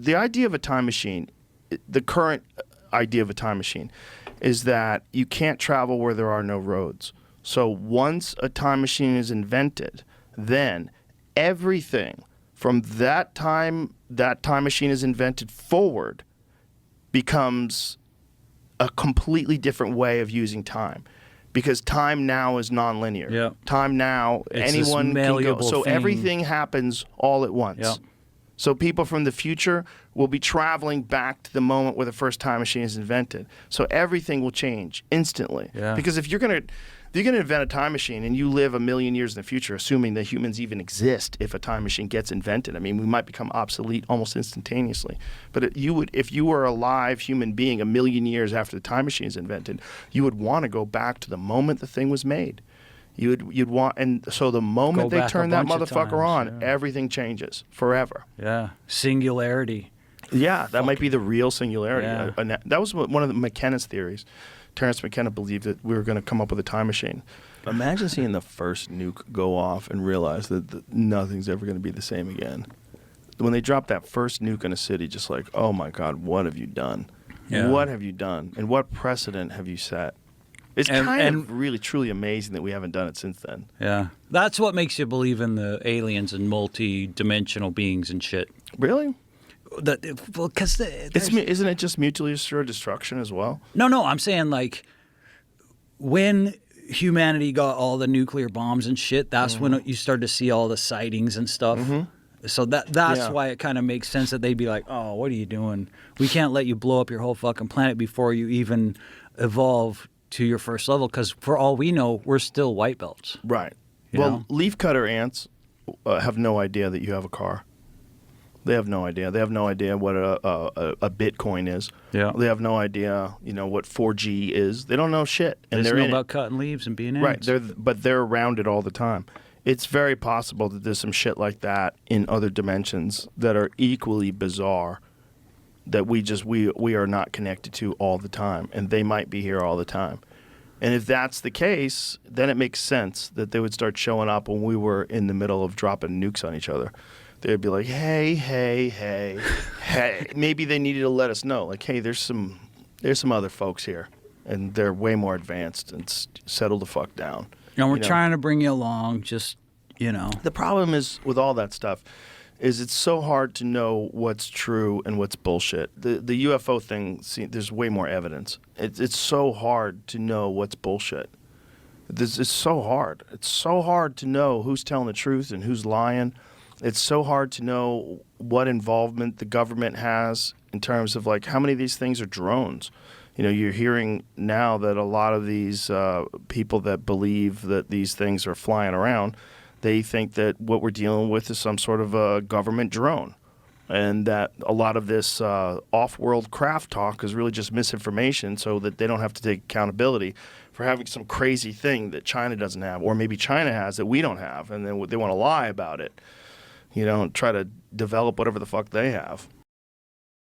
The idea of a time machine, the current idea of a time machine, is that you can't travel where there are no roads. So once a time machine is invented, then everything from that time machine is invented forward becomes a completely different way of using time. Because time now is nonlinear. Yep. Time now, it's anyone can go. So thing. everything happens all at once. Yep. So people from the future will be traveling back to the moment where the first time machine is invented. So everything will change instantly. Yeah. Because if you're gonna invent a time machine and you live 1,000,000 years in the future, assuming that humans even exist, if a time machine gets invented, I mean, we might become obsolete almost instantaneously. But if you were a live human being 1,000,000 years after the time machine is invented, you would want to go back to the moment the thing was made. You'd want, and so the moment they turn that motherfucker on, everything changes forever. Yeah, singularity. Yeah, that might be the real singularity. Yeah. That was one of McKenna's theories. Terrence McKenna believed that we were going to come up with a time machine. Imagine seeing the first nuke go off and realize that nothing's ever going to be the same again. When they dropped that first nuke in a city, just like, oh my God, what have you done? Yeah. What have you done? And what precedent have you set? It's kind of really, truly amazing that we haven't done it since then. Yeah. That's what makes you believe in the aliens and multi-dimensional beings and shit. Really? Because isn't it just mutually assured destruction as well? No, I'm saying like when humanity got all the nuclear bombs and shit, that's when you start to see all the sightings and stuff. So that's why it kind of makes sense that they'd be like, oh, what are you doing? We can't let you blow up your whole fucking planet before you even evolve to your first level, because for all we know, we're still white belts. Right. You Well, know? leafcutter ants have no idea that you have a car. They have no idea. They have no idea what a Bitcoin is. Yeah. They have no idea, what 4G is. They don't know shit. And they're know about cutting leaves and being ants. Right. But they're around it all the time. It's very possible that there's some shit like that in other dimensions that are equally bizarre that we are not connected to all the time, and they might be here all the time. And if that's the case, then it makes sense that they would start showing up when we were in the middle of dropping nukes on each other. They'd be like, hey. Maybe they needed to let us know, like, hey, there's some other folks here, and they're way more advanced, and settle the fuck down. And we're trying to bring you along, just, The problem is with all that stuff is it's so hard to know what's true and what's bullshit. The UFO thing, there's way more evidence. It's so hard to know what's bullshit. It's so hard. It's so hard to know who's telling the truth and who's lying. It's so hard to know what involvement the government has in terms of, like, how many of these things are drones. You're hearing now that a lot of these people that believe that these things are flying around, they think that what we're dealing with is some sort of a government drone, and that a lot of this off-world craft talk is really just misinformation so that they don't have to take accountability for having some crazy thing that China doesn't have, or maybe China has that we don't have, and then they want to lie about it, and try to develop whatever the fuck they have.